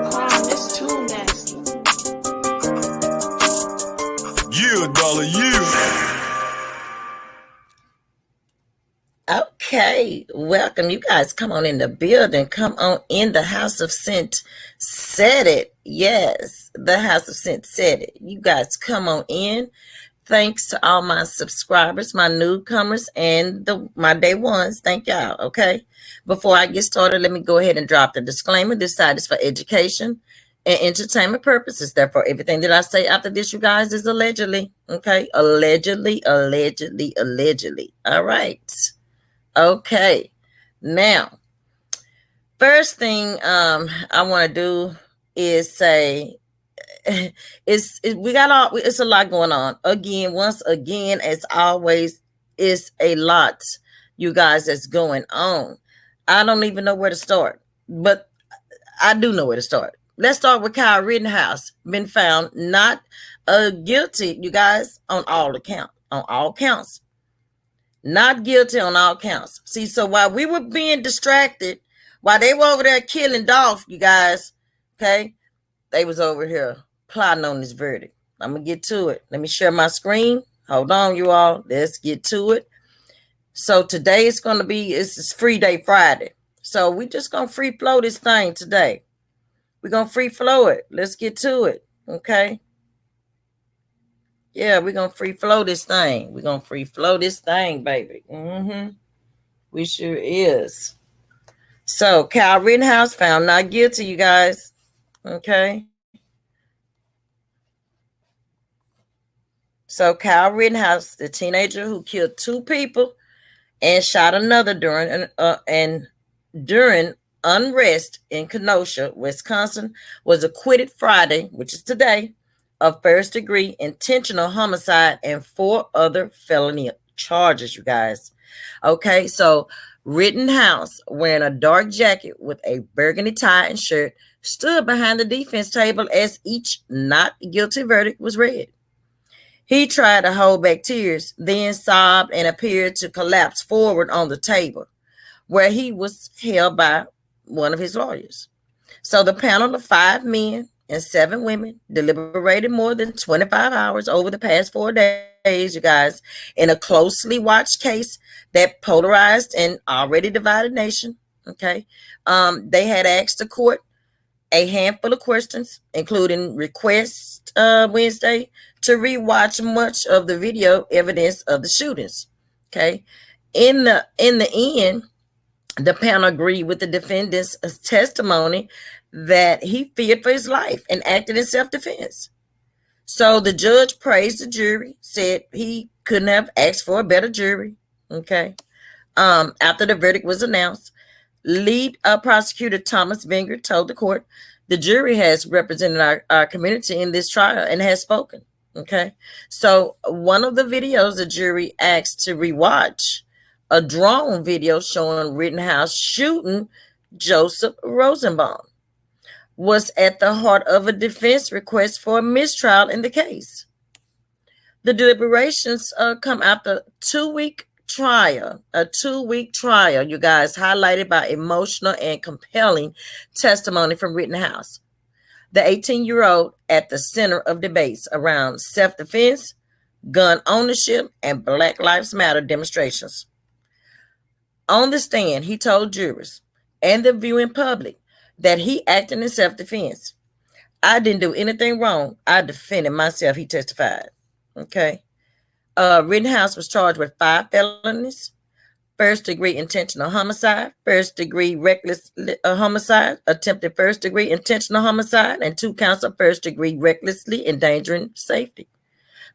Clown, it's too nasty. Yeah, dollar, yeah. Okay, welcome. You guys come on in the building. Come on in the House of Cynt. Said it. Yes, the House of Cynt said it. You guys come on in. Thanks to all my subscribers, my newcomers, and my day ones. Thank y'all. Okay. Before I get started, let me go ahead and drop the disclaimer. This site is for education and entertainment purposes. Therefore, everything that I say after this, you guys, is allegedly. Okay. Allegedly. All right. Okay. Now, first thing I want to do is say it's a lot going on. Once again, as always, it's a lot, you guys, that's going on. I don't even know where to start, but I do know where to start. Let's start with Kyle Rittenhouse. Been found not guilty, you guys, on all counts. Not guilty on all counts. See, so while we were being distracted, while they were over there killing Dolph, you guys, okay, they was over here plotting on this verdict. I'm going to get to it. Let me share my screen. Hold on, you all. Let's get to it. So today it's going to be, it's Free Day Friday. So we just going to free flow this thing today. We're going to free flow it. Let's get to it, okay? Yeah, we're going to free flow this thing. We're going to free flow this thing, baby. We sure is. So, Kyle Rittenhouse found not guilty, you guys. Okay. So, Kyle Rittenhouse, the teenager who killed 2 people and shot another during unrest in Kenosha, Wisconsin, was acquitted Friday, which is today, of first-degree intentional homicide and 4 other felony charges, you guys. Okay, so Rittenhouse, wearing a dark jacket with a burgundy tie and shirt, stood behind the defense table as each not guilty verdict was read. He tried to hold back tears, then sobbed and appeared to collapse forward on the table, where he was held by one of his lawyers. So the panel of 5 men and 7 women deliberated more than 25 hours over the past 4 days, you guys, in a closely watched case that polarized an already divided nation. Okay. They had asked the court a handful of questions, including requests Wednesday to rewatch much of the video evidence of the shootings. Okay. In the end, the panel agreed with the defendant's testimony that he feared for his life and acted in self-defense. So the judge praised the jury, said he couldn't have asked for a better jury. Okay. After the verdict was announced, lead prosecutor Thomas Vinger told the court, the jury has represented our community in this trial and has spoken. Okay. So one of the videos the jury asked to rewatch, a drone video showing Rittenhouse shooting Joseph Rosenbaum, was at the heart of a defense request for a mistrial in the case. The deliberations come after a 2-week trial, you guys, highlighted by emotional and compelling testimony from Rittenhouse, the 18-year-old at the center of debates around self-defense, gun ownership, and Black Lives Matter demonstrations. On the stand, he told jurors and the viewing public that he acted in self-defense. I didn't do anything wrong. I defended myself, he testified. Okay. Rittenhouse was charged with 5 felonies: first-degree intentional homicide, first-degree reckless homicide, attempted first-degree intentional homicide, and 2 counts of first-degree recklessly endangering safety.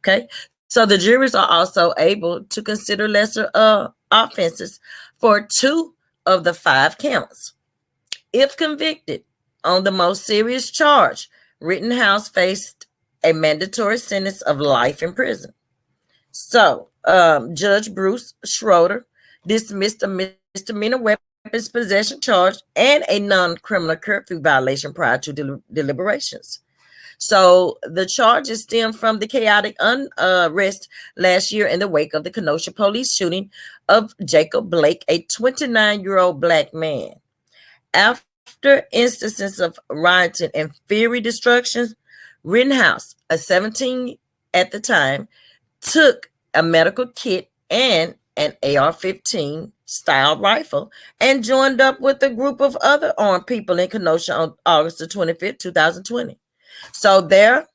Okay. So the jurors are also able to consider lesser offenses for 2 of the 5 counts. If convicted on the most serious charge, Rittenhouse faced a mandatory sentence of life in prison. So, Judge Bruce Schroeder dismissed a misdemeanor weapons possession charge and a non-criminal curfew violation prior to deliberations. So the charges stem from the chaotic unrest last year in the wake of the Kenosha police shooting of Jacob Blake, a 29-year-old Black man. After instances of rioting and fiery destructions, Rittenhouse, a 17 at the time, took a medical kit and an AR-15 style rifle and joined up with a group of other armed people in Kenosha on August the 25th, 2020. So there,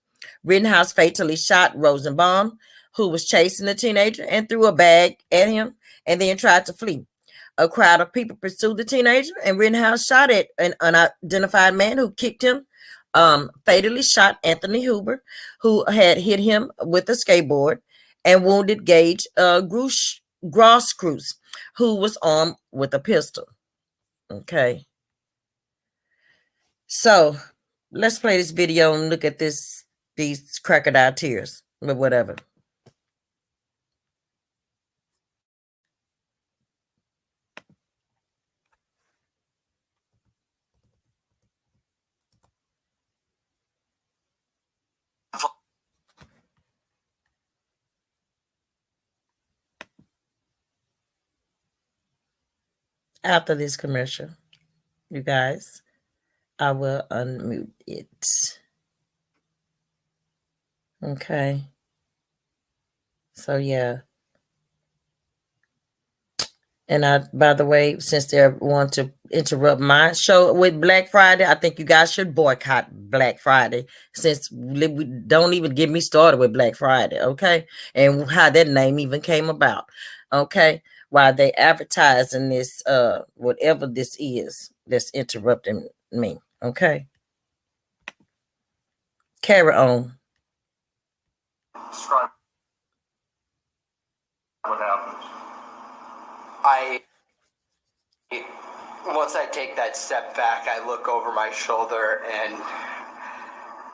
Rittenhouse fatally shot Rosenbaum, who was chasing the teenager, and threw a bag at him and then tried to flee. A crowd of people pursued the teenager, and Rittenhouse shot at an unidentified man who kicked him, fatally shot Anthony Huber, who had hit him with a skateboard, and wounded Gage Grosskreutz, who was armed with a pistol. Okay. So let's play this video and look at these crocodile tears or whatever. After this commercial, you guys, I will unmute it. Okay. So yeah. And by the way, since they want to interrupt my show with Black Friday, I think you guys should boycott Black Friday, since we don't even get me started with Black Friday, okay? And how that name even came about, okay? While they advertising this, whatever this is that's interrupting me, okay? Carry on. Describe what happened. Once I take that step back, I look over my shoulder, and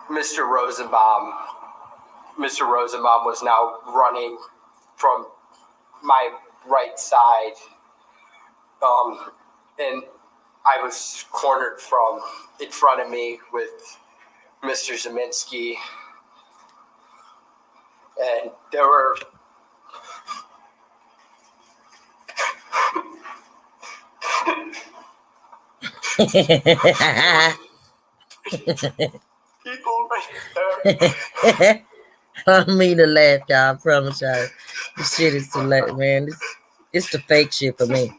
Mr. Rosenbaum was now running from my right side, and I was cornered from in front of me with Mr. Zeminski, and there were people right there. I don't mean to laugh, y'all. I promise y'all. This shit is too late, man. It's the fake shit for me.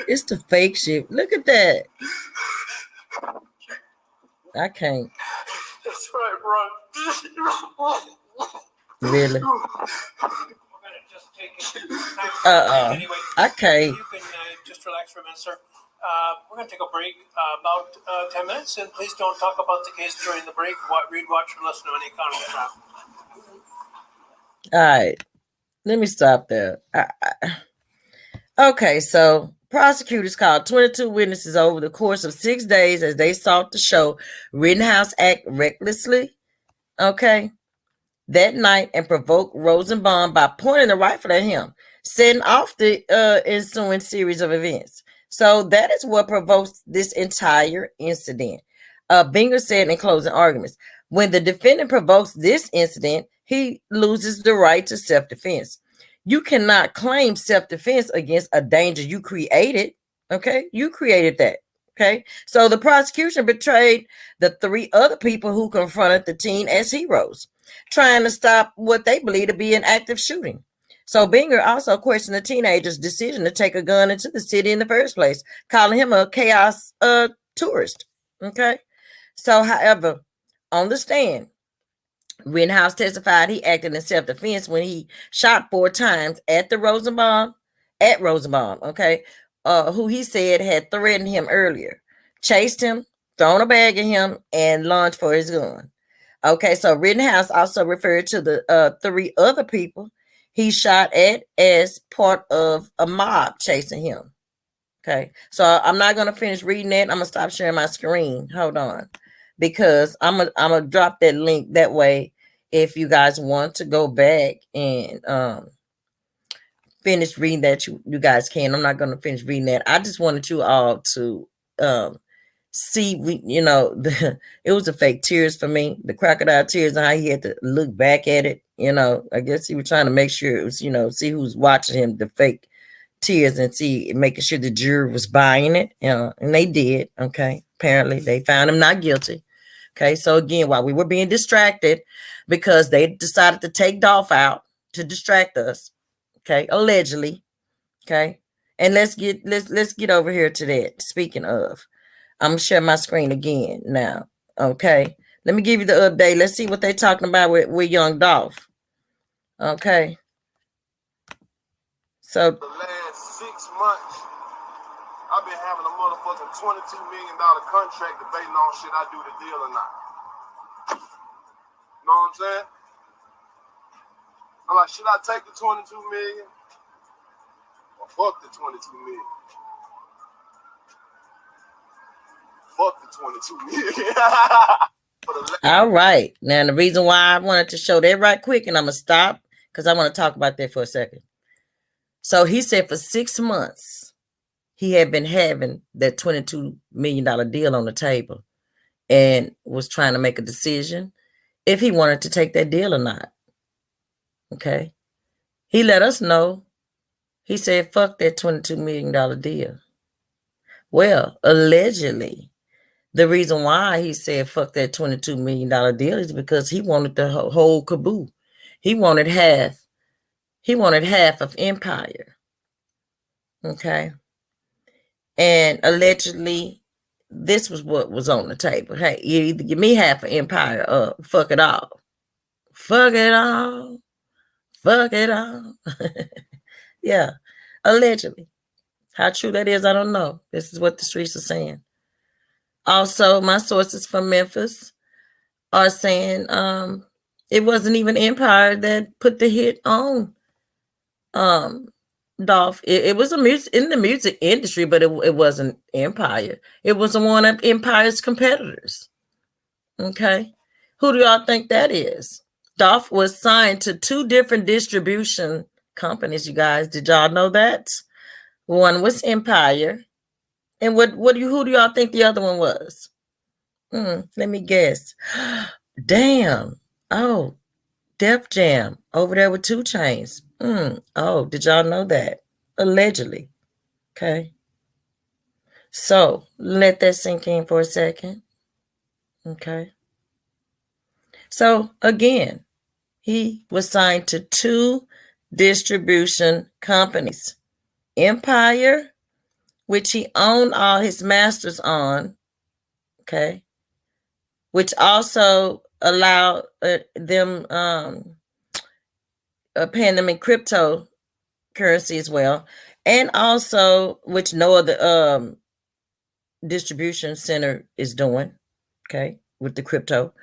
It's the fake shit. Look at that. I can't. That's right, run. Really? Anyway, I can't. you can just relax for a minute, sir. We're going to take a break, about 10 minutes, and please don't talk about the case during the break. Read, watch, or listen to any comment. All right. Let me stop there. Okay, so prosecutors called 22 witnesses over the course of 6 days as they sought to show Rittenhouse act recklessly, okay, that night and provoke Rosenbaum by pointing a rifle at him, setting off the ensuing series of events. So that is what provokes this entire incident. Binger said in closing arguments, when the defendant provokes this incident, he loses the right to self-defense. You cannot claim self-defense against a danger you created. Okay, you created that. Okay, so the prosecution betrayed the 3 other people who confronted the teen as heroes, trying to stop what they believe to be an active shooting. So Binger also questioned the teenager's decision to take a gun into the city in the first place, calling him a chaos tourist. Okay, so however, on the stand, Rittenhouse testified he acted in self-defense when he shot 4 times at Rosenbaum, okay, who he said had threatened him earlier, chased him, thrown a bag at him, and lunged for his gun. Okay, so Rittenhouse also referred to the 3 other people he shot at as part of a mob chasing him. Okay, so I'm not going to finish reading that. I'm going to stop sharing my screen. Hold on. Because I'm gonna drop that link that way if you guys want to go back and finish reading that, you guys can. I'm not gonna finish reading that. I just wanted you all to see, it was a fake tears for me, the crocodile tears, and how he had to look back at it. You know, I guess he was trying to make sure it was, you know, see who's watching him, the fake tears, and see, making sure the jury was buying it. You know, and they did. Okay. Apparently they found him not guilty. Okay. So again, while we were being distracted because they decided to take Dolph out to distract us. Okay. Allegedly. Okay. And let's get over here to that. Speaking of, I'm gonna share my screen again now. Okay. Let me give you the update. Let's see what they're talking about with young Dolph. Okay. So The last 6 months, I've been having a motherfucking $22 million contract debating on should I do the deal or not. Know what I'm saying? I'm like, should I take the 22 million or fuck the 22 million? Fuck the 22 million. all right. Now the reason why I wanted to show that right quick, and I'm gonna stop because I want to talk about that for a second. So he said for 6 months he had been having that $22 million deal on the table and was trying to make a decision if he wanted to take that deal or not. Okay. He let us know. He said, fuck that $22 million deal. Well, allegedly, the reason why he said fuck that $22 million deal is because he wanted the whole caboose. He wanted half. He wanted half of Empire. Okay. And allegedly, this was what was on the table. Hey, you either give me half of Empire or fuck it all. Fuck it all. Fuck it all. Yeah. Allegedly. How true that is, I don't know. This is what the streets are saying. Also, my sources from Memphis are saying it wasn't even Empire that put the hit on Dolph. It was in the music industry, but it wasn't Empire. It was one of Empire's competitors. Okay. Who do y'all think that is? Dolph was signed to 2 different distribution companies, you guys. Did y'all know that? One was Empire. And who do y'all think the other one was? Let me guess. Damn. Oh, Def Jam over there with 2 Chainz. Oh, did y'all know that? Allegedly. Okay. So let that sink in for a second. Okay. So again, he was signed to 2 distribution companies. Empire, which he owned all his masters on. Okay. Which also allowed them paying them in cryptocurrency as well, and also which no other distribution center is doing. Okay, with the crypto,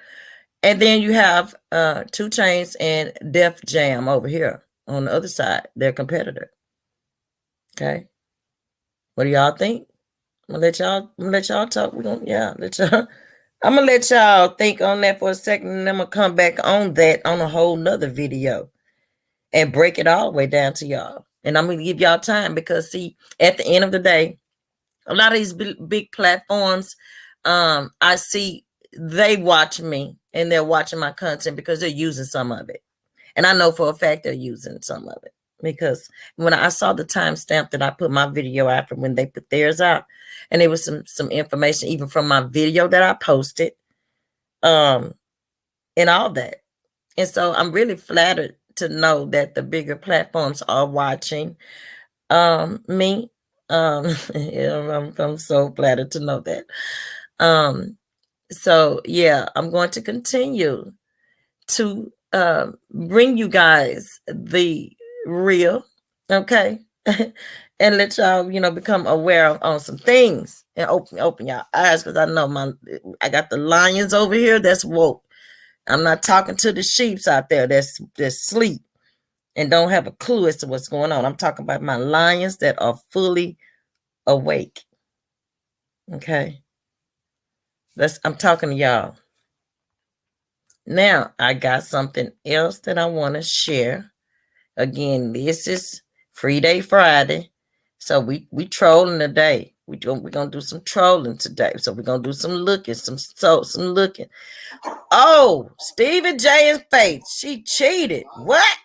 and then you have 2 Chainz and Def Jam over here on the other side, their competitor. Okay, what do y'all think? I'm gonna let y'all talk. I'm gonna let y'all think on that for a second, and I'm gonna come back on that on a whole nother video and break it all the way down to y'all. And I'm gonna give y'all time because, see, at the end of the day, a lot of these big platforms, I see they watch me and they're watching my content because they're using some of it. And I know for a fact they're using some of it because when I saw the timestamp that I put my video out from when they put theirs out, and there was some information even from my video that I posted, and all that. And so I'm really flattered to know that the bigger platforms are watching me. Yeah, I'm so flattered to know that. So yeah, I'm going to continue to bring you guys the real, okay, and let y'all, become aware on some things and open y'all eyes, because I know I got the lions over here that's woke. I'm not talking to the sheeps out there that's sleep and don't have a clue as to what's going on. I'm talking about my lions that are fully awake. Okay. I'm talking to y'all. Now, I got something else that I want to share. Again, this is Free Day Friday. So we trolling today. We're gonna do some trolling today. So we're gonna do some looking, some looking. Oh, Stevie J and Faith. She cheated. What?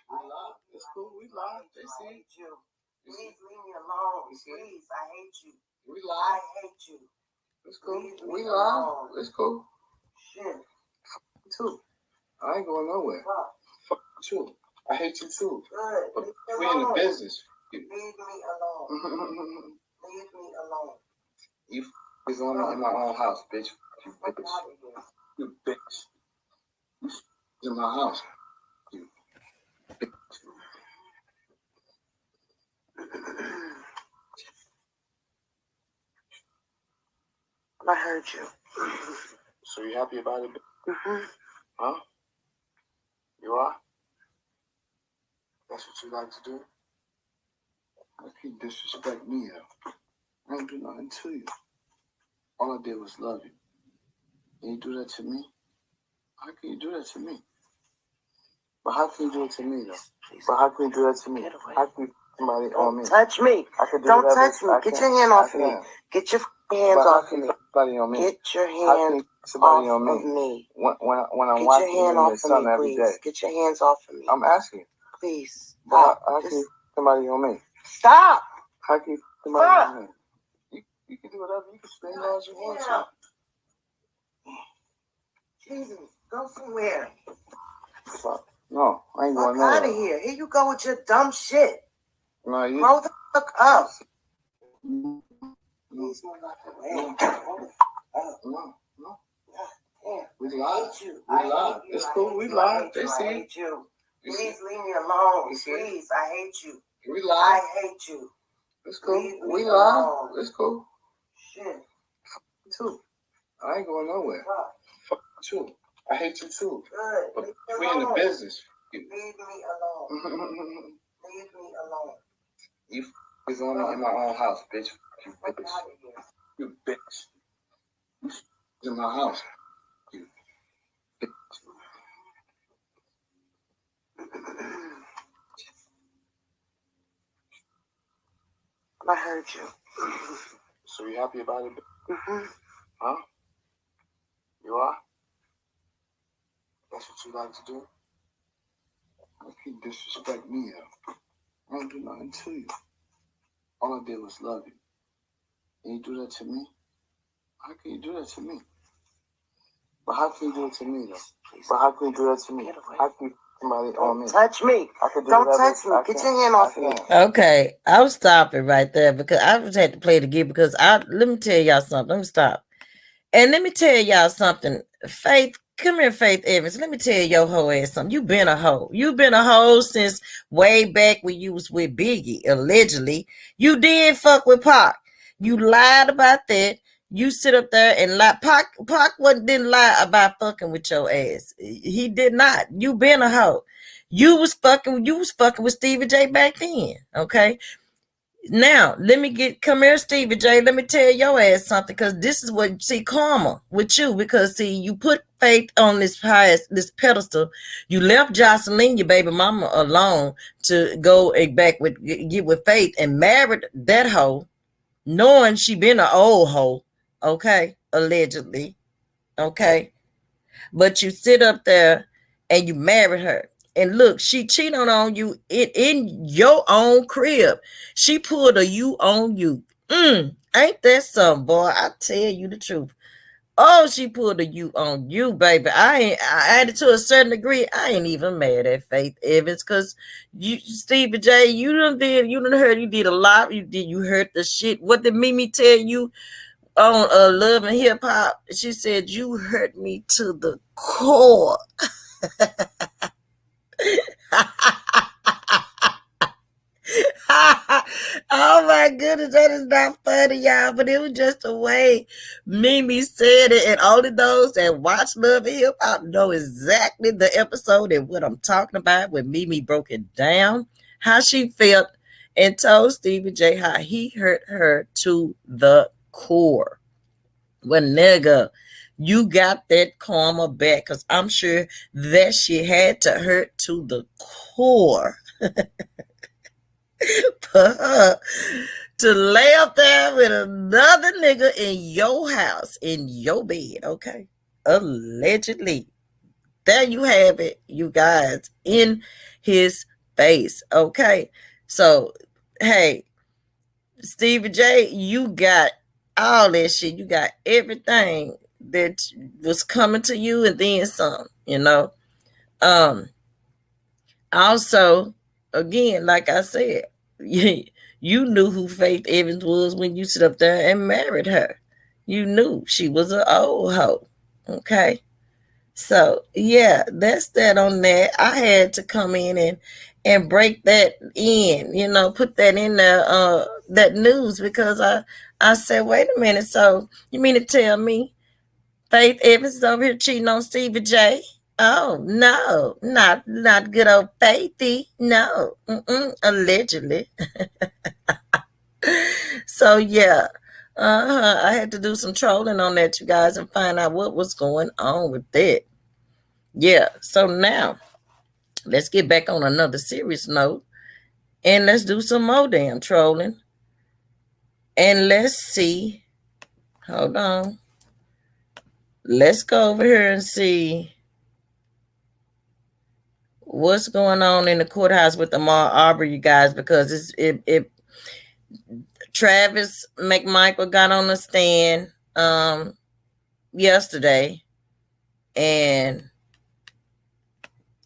It's cool. We live. They see you. Please leave me alone. Please, I hate you. We I live. hate you. It's cool. Leave We me live. alone. It's cool. Shit. Too. I ain't going nowhere. Fuck. Fuck you. I hate you too. Good. But Leave me we in the alone. business. Leave me alone. Leave me alone. You is on me in my own house, bitch. You Fuck bitch. out of here. You bitch. You in my house. You bitch. I heard you. So you happy about it? Mm-hmm. Huh? You are? That's what you like to do? How can you disrespect me, though? I ain't do nothing to you. All I did was love you. And you do that to me? How can you do that to me? But how can you do it to me, though? But how can you do that to me? Get away. How can you somebody on me? Don't touch me. I can do Don't whatever touch me. I Get can. your hand off I me. can. Get your hands But how off can me. somebody on me? Get your How can hand somebody off on me? of me. When I'm Get watching your hand you and off your of son me, every day. please. Get your hands off of me. I'm asking. Please. But Stop. how can Just somebody on me? stop. How can somebody Fuck. on me? You can do whatever. You can spend all you want to. Jesus, go somewhere. Fuck. No, I ain't Fuck going out of nowhere. here. Here you go with your dumb shit. No, you. Grow the fuck up. No, Please move out the way. no, Grow the fuck up. no. Damn. We I live. hate you. We I hate live. you. It's I cool. hate We you. live. I hate They you. I see. hate you. You see. Please leave me alone. You see? Please, I hate you. We I live. hate you. It's cool. Leave me We live. alone. It's cool. Shit. Too. I ain't going nowhere. Fuck. Fuck you. I hate you too. Good. But Leave me we in the alone. business. Leave me alone. Leave me alone. You is on me in my own house, bitch. You Fuck bitch. out of here. You bitch. You in my house. You bitch. I heard you. So you happy about it? Mm-hmm. Huh? You are? That's what you like to do? How can you disrespect me, though? I ain't do nothing to you. All I did was love you. And you do that to me? How can you do that to me? But how can you do it to me, though? But how can you do that to me? Get away. How can somebody on me? Don't touch me. I can do Don't whatever touch me. I Get can. your hand off I me. can. Okay, I'll stop it right there because I just had to play it again because let me tell y'all something. Let me stop. And let me tell y'all something. Faith, come here, Faith Evans. Let me tell your hoe ass something. You been a hoe. You been a hoe since way back when you was with Biggie, allegedly. You did fuck with Pac. You lied about that. You sit up there and lie. Pac didn't lie about fucking with your ass. He did not. You been a hoe. You was fucking with Stevie J back then. Okay. Now, come here, Stevie J. Let me tell your ass something, because this is what, see, karma with you, because, see, you put Faith on this pedestal. You left Jocelyn, your baby mama, alone to go get with Faith and married that hoe, knowing she been an old hoe, okay, allegedly, okay? But you sit up there and you married her. And look, she cheated on you in your own crib. She pulled a you on you. Ain't that something, boy? I tell you the truth. Oh, she pulled a you on you, baby. I added to a certain degree. I ain't even mad at Faith Evans, because Stevie J, you done heard, you did a lot. You heard the shit. What did Mimi tell you on Love and Hip Hop? She said you hurt me to the core. Oh my goodness, that is not funny, y'all, but it was just the way Mimi said it, and only those that watch Love and Hip Hop know exactly the episode and what I'm talking about when Mimi broke it down, how she felt, and told Stevie J how he hurt her to the core. Well, nigga, you got that karma back, because I'm sure that she had to hurt to the core for her to lay up there with another nigga in your house, in your bed, okay? Allegedly. There you have it, you guys, in his face, okay? So, hey, Stevie J, you got all that shit. You got everything that was coming to you and then some, you know? Also, again, like I said, you knew who Faith Evans was when you sit up there and married her. You knew she was an old hoe. Okay. So yeah, that's that on that. I had to come in and break that in, you know, put that in there, that news, because I said, wait a minute, so you mean to tell me Faith Evans is over here cheating on Stevie J? Oh no, not good old Faithy. No, allegedly. So yeah, I had to do some trolling on that, you guys, and find out what was going on with that. Yeah. So now let's get back on another serious note, and let's do some more damn trolling, and let's see. Hold on. Let's go over here and see what's going on in the courthouse with Ahmaud Arbery, you guys, because it Travis McMichael got on the stand yesterday, and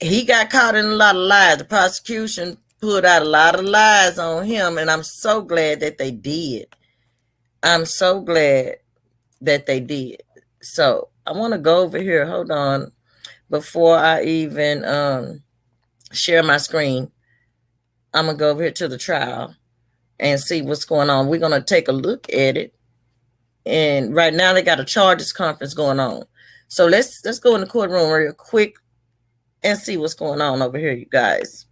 he got caught in a lot of lies. The prosecution put out a lot of lies on him, and I'm so glad that they did. I'm so glad that they did. So I want to go over here. Hold on. Before I even share my screen, I'm going to go over here to the trial and see what's going on. We're going to take a look at it. And right now they got a charges conference going on. So let's go in the courtroom real quick and see what's going on over here, you guys.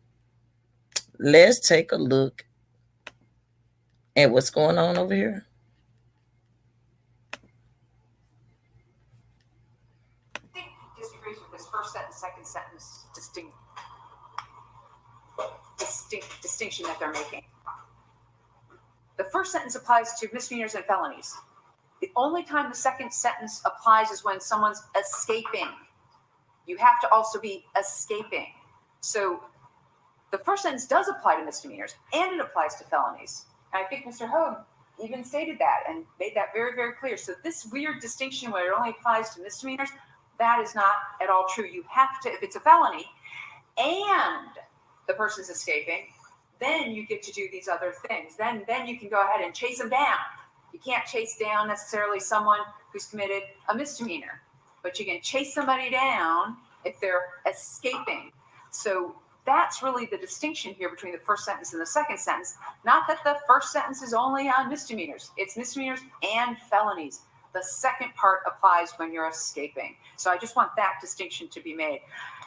Let's take a look at what's going on over here. I think he disagrees with this first sentence, second sentence distinction that they're making. The first sentence applies to misdemeanors and felonies. The only time the second sentence applies is when someone's escaping. You have to also be escaping. So the first sentence does apply to misdemeanors, and it applies to felonies. And I think Mr. Hogue even stated that and made that very, very clear. So this weird distinction where it only applies to misdemeanors, that is not at all true. You have to, if it's a felony and the person's escaping, then you get to do these other things. Then you can go ahead and chase them down. You can't chase down necessarily someone who's committed a misdemeanor, but you can chase somebody down if they're escaping. So that's really the distinction here between the first sentence and the second sentence. Not that the first sentence is only on misdemeanors. It's misdemeanors and felonies. The second part applies when you're escaping. So I just want that distinction to be made.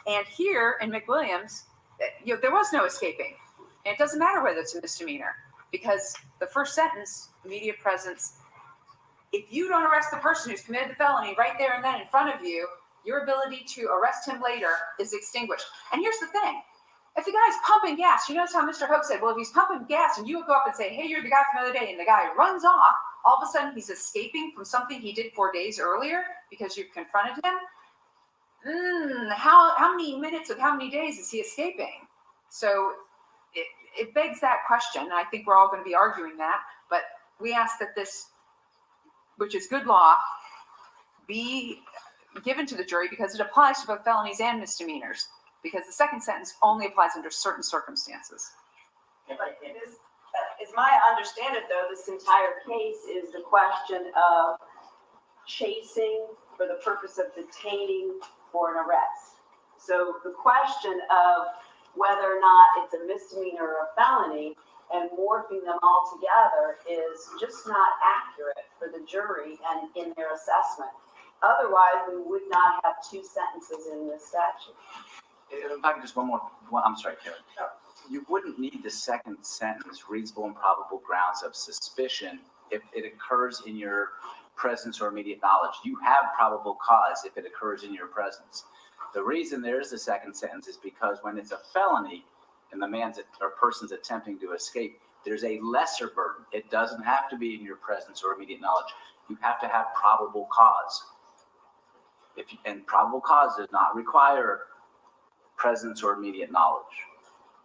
And here in McWilliams, there was no escaping. And it doesn't matter whether it's a misdemeanor, because the first sentence, immediate presence, if you don't arrest the person who's committed the felony right there and then in front of you, your ability to arrest him later is extinguished. And here's the thing. If the guy's pumping gas, you notice how Mr. Hope said, well, if he's pumping gas and you would go up and say, hey, you're the guy from the other day, and the guy runs off, all of a sudden he's escaping from something he did 4 days earlier because you confronted him. How many minutes of how many days is he escaping? So it begs that question, and I think we're all going to be arguing that, but we ask that this, which is good law, be given to the jury because it applies to both felonies and misdemeanors, because the second sentence only applies under certain circumstances. But it is my understanding, though, this entire case is the question of chasing for the purpose of detaining for an arrest. So the question of whether or not it's a misdemeanor or a felony and morphing them all together is just not accurate for the jury and in their assessment. Otherwise, we would not have two sentences in this statute. In fact, just one more. I'm sorry, Karen. No. You wouldn't need the second sentence, reasonable and probable grounds of suspicion, if it occurs in your presence or immediate knowledge. You have probable cause if it occurs in your presence. The reason there is a second sentence is because when it's a felony and the person's attempting to escape, There's a lesser burden. It doesn't have to be in your presence or immediate knowledge. You have to have probable cause. And probable cause does not require presence or immediate knowledge.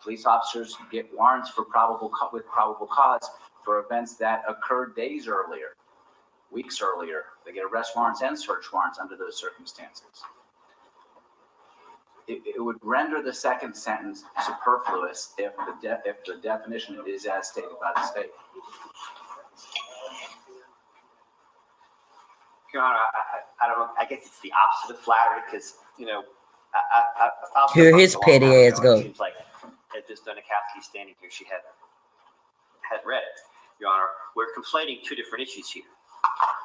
Police officers get warrants for with probable cause for events that occurred days earlier, weeks earlier. They get arrest warrants and search warrants under those circumstances. It would render the second sentence superfluous if the definition is as stated by the state. Your Honor, I don't know. I guess it's the opposite of flattery because, you know, I Here his petty ass go. It seems like Ms. Donikowski standing here, she had read it. Your Honor, we're conflating two different issues here.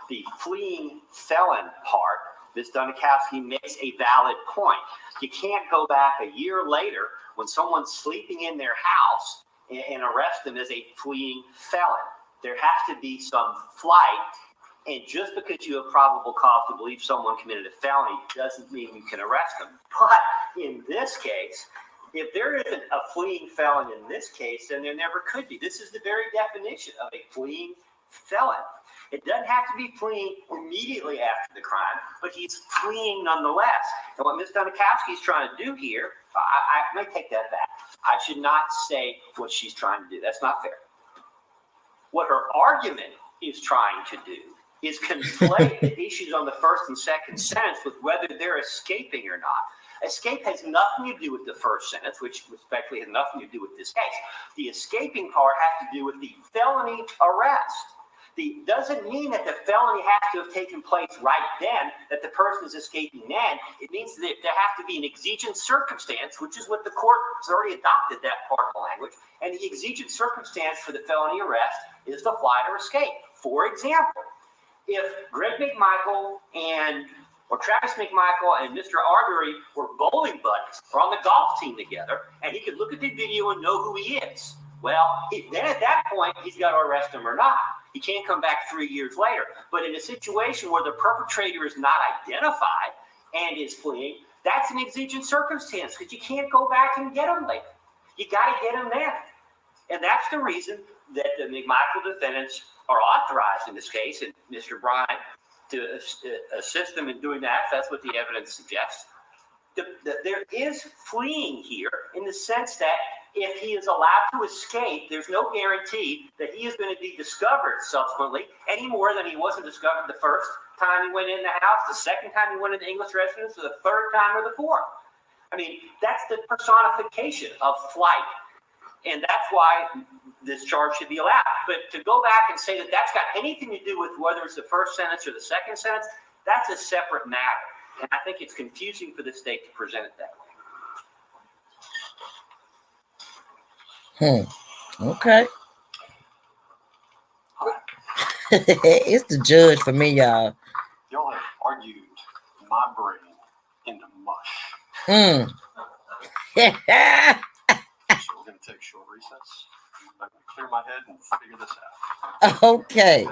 The fleeing felon part, Ms. Donikowski makes a valid point. You can't go back a year later when someone's sleeping in their house and arrest them as a fleeing felon. There has to be some flight. And just because you have probable cause to believe someone committed a felony doesn't mean you can arrest them. But in this case, if there isn't a fleeing felon in this case, then there never could be. This is the very definition of a fleeing felon. It doesn't have to be fleeing immediately after the crime, but he's fleeing nonetheless. And what Ms. Donikowski is trying to do here, I may take that back. I should not say what she's trying to do. That's not fair. What her argument is trying to do is conflate the issues on the first and second sentence with whether they're escaping or not. Escape has nothing to do with the first sentence, which respectfully has nothing to do with this case. The escaping part has to do with the felony arrest. Doesn't mean that the felony has to have taken place right then, that the person is escaping then. It means that there has to be an exigent circumstance, which is what the court has already adopted that part of the language. And the exigent circumstance for the felony arrest is the flight or escape. For example, if Greg McMichael or Travis McMichael and Mr. Arbery were bowling buddies or on the golf team together, and he could look at the video and know who he is, well, then at that point, he's got to arrest him or not. He can't come back 3 years later. But in a situation where the perpetrator is not identified and is fleeing, that's an exigent circumstance because you can't go back and get him later. You got to get him then. And that's the reason that the McMichael defendants are authorized in this case, and Mr. Bryant to assist them in doing that. That's what the evidence suggests. There is fleeing here in the sense that if he is allowed to escape, there's no guarantee that he is going to be discovered subsequently any more than he wasn't discovered the first time he went in the house, the second time he went into the English residence, or the third time or the fourth. I mean, that's the personification of flight. And that's why this charge should be allowed. But to go back and say that that's got anything to do with whether it's the first sentence or the second sentence, that's a separate matter. And I think it's confusing for the state to present it that way. Okay. It's the judge for me, y'all. Y'all have argued my brain into mush. So we're going to take a short recess. I'm going to clear my head and figure this out. Okay.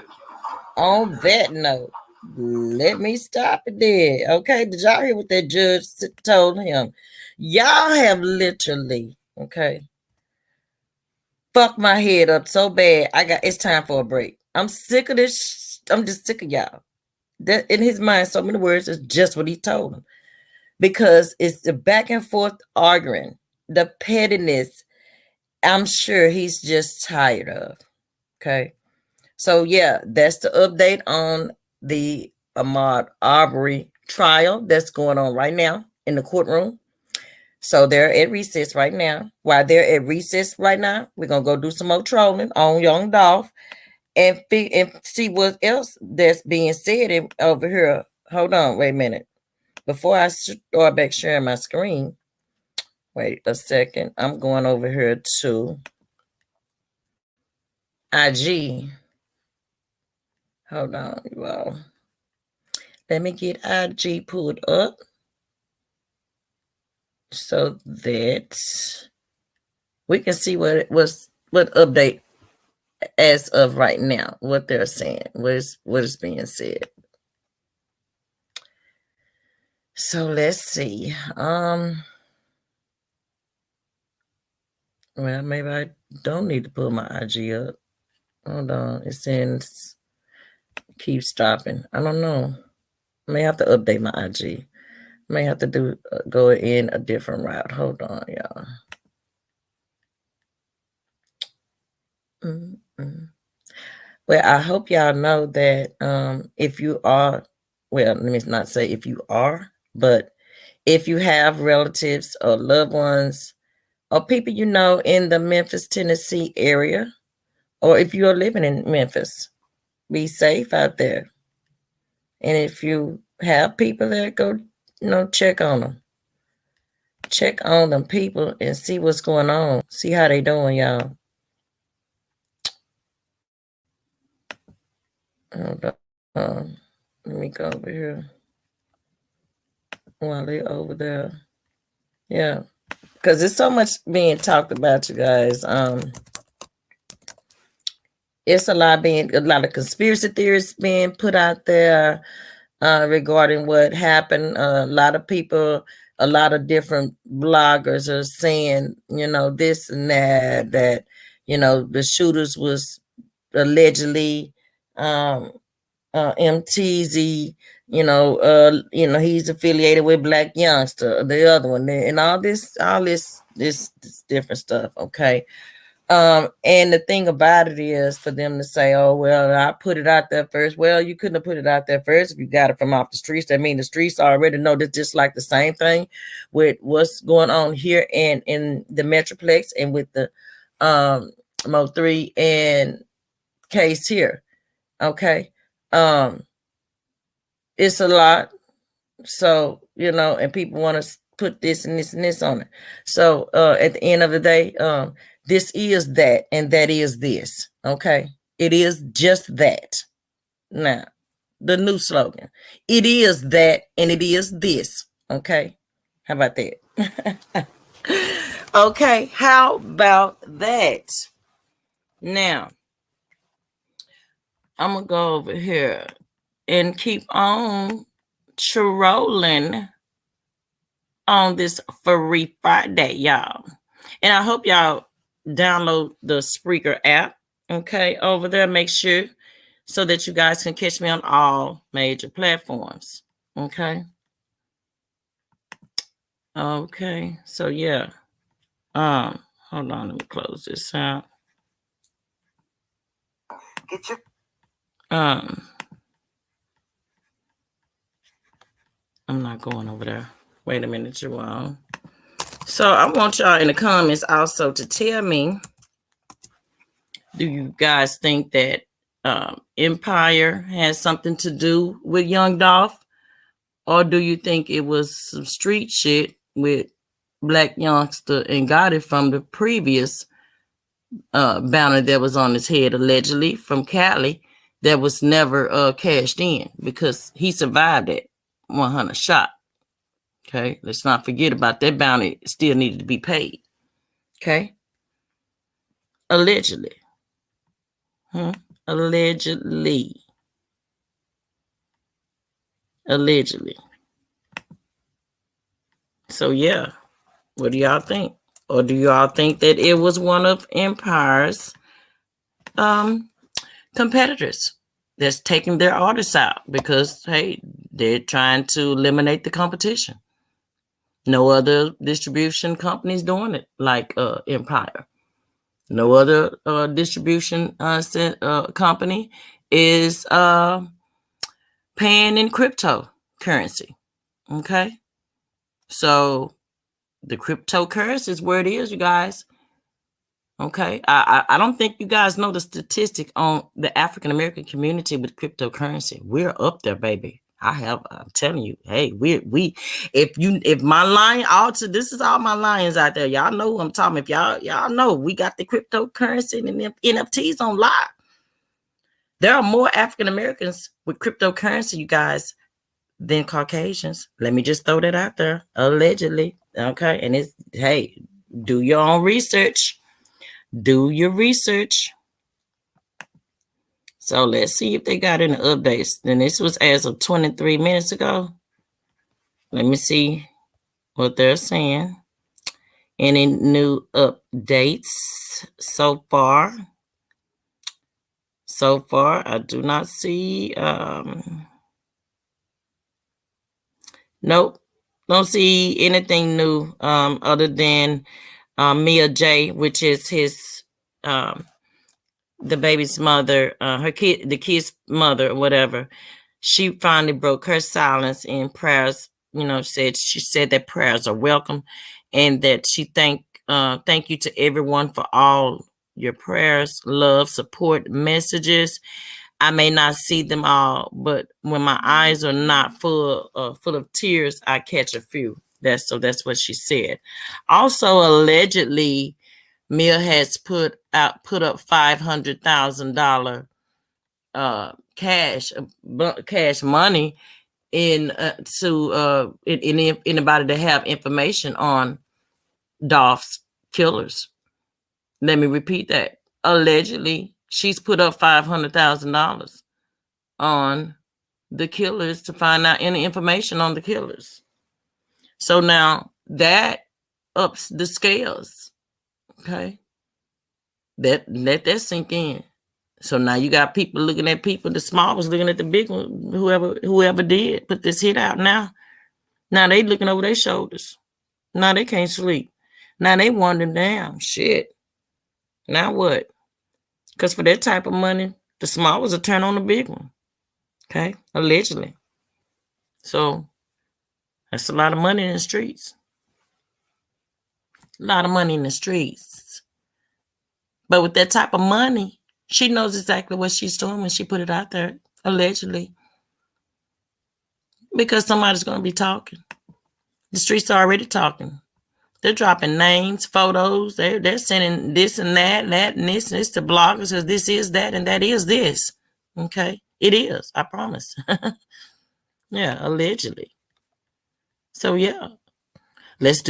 On that note, let me stop it there. Okay. Did y'all hear what that judge told him? Y'all have literally, okay, fuck my head up so bad. It's time for a break. I'm sick of this. I'm just sick of y'all. That in his mind, so many words is just what he told him. Because it's the back and forth arguing, the pettiness, I'm sure he's just tired of. Okay. So yeah, that's the update on the Ahmaud Arbery trial that's going on right now in the courtroom. So they're at recess right now. While they're at recess right now, we're going to go do some more trolling on young Dolph and see what else that's being said over here. Hold on, wait a minute. Before I start back sharing my screen, wait a second. I'm going over here to IG. Hold on, you all. Let me get IG pulled up so that we can see what update as of right now, what they're saying, what is being said. So let's see. Well, maybe I don't need to put my IG up. Hold on. It says keep stopping. I don't know. I may have to update my IG. May have to go in a different route. Hold on, y'all. Well, I hope y'all know that if you are, well, let me not say if you are, but if you have relatives or loved ones or people you know in the Memphis, Tennessee area, or if you are living in Memphis, be safe out there. And if you have people there, go, check on them. Check on them people and see what's going on. See how they doing, y'all. Hold on. Let me go over here while they're over there. Yeah, because there's so much being talked about, you guys. It's a lot of conspiracy theories being put out there regarding what happened. A lot of people, a lot of different bloggers are saying, this and that, the shooters was allegedly MTZ, he's affiliated with Black Youngster, the other one, and all this different stuff. Okay. And the thing about it is for them to say, oh, well, I put it out there first. Well, you couldn't have put it out there first if you got it from off the streets. That means the streets already know that, just like the same thing with what's going on here in the Metroplex and with the Mo3 and case here. Okay. It's a lot. So, and people want to put this and this and this on it. So at the end of the day, this is that, and that is this. Okay. It is just that. Now, the new slogan. It is that, and it is this. Okay. How about that? Okay. How about that? Now, I'm going to go over here and keep on trolling on this Free Friday, y'all. And I hope y'all download the Spreaker app, okay, over there. Make sure so that you guys can catch me on all major platforms, okay? Okay, so yeah. Hold on, let me close this out. Get your I'm not going over there. Wait a minute, you all. So I want y'all in the comments also to tell me, do you guys think that Empire has something to do with Young Dolph? Or do you think it was some street shit with Black Youngster and got it from the previous banner that was on his head, allegedly, from Cali, that was never cashed in because he survived that 100 shot? Okay, let's not forget about that bounty. Still needed to be paid. Okay, allegedly. Allegedly. So yeah, what do y'all think? Or do y'all think that it was one of Empire's competitors that's taking their artists out because, hey, they're trying to eliminate the competition? No other distribution companies doing it like Empire. No other distribution company is paying in cryptocurrency. Okay, so the cryptocurrency is where it is, you guys. Okay, I don't think you guys know the statistic on the African American community with cryptocurrency. We're up there, baby. I'm telling you, hey, we if my lion this is all my lions out there. Y'all know who I'm talking. If y'all know, we got the cryptocurrency and the NFTs on live. There are more African Americans with cryptocurrency, you guys, than Caucasians. Let me just throw that out there. Allegedly. Okay. And it's, hey, do your own research. Do your research. So let's see if they got any updates. And this was as of 23 minutes ago. Let me see what they're saying. Any new updates so far? So far, I do not see. Nope, don't see anything new other than Mia J, which is his the baby's mother, the kid's mother, or whatever. She finally broke her silence in prayers. She said that prayers are welcome, and that she thank you to everyone for all your prayers, love, support, messages. I may not see them all, but when my eyes are not full of tears, I catch a few. That's what she said. Also, allegedly, Mia has put up $500,000 cash money in to anybody to have information on Dolph's killers. Let me repeat that. Allegedly, she's put up $500,000 on the killers to find out any information on the killers. So now that ups the scales. Okay. Let that sink in. So now you got people looking at people. The small was looking at the big one. Whoever did put this hit out now. Now they looking over their shoulders. Now they can't sleep. Now they wondering, damn, shit. Now what? Because for that type of money, the small was a turn on the big one. Okay, allegedly. So that's a lot of money in the streets. A lot of money in the streets. But with that type of money, she knows exactly what she's doing when she put it out there, allegedly. Because somebody's going to be talking. The streets are already talking. They're dropping names, photos. They're sending this and that and this to bloggers because this is that and that is this. Okay? It is. I promise. Yeah, allegedly. So, yeah. Let's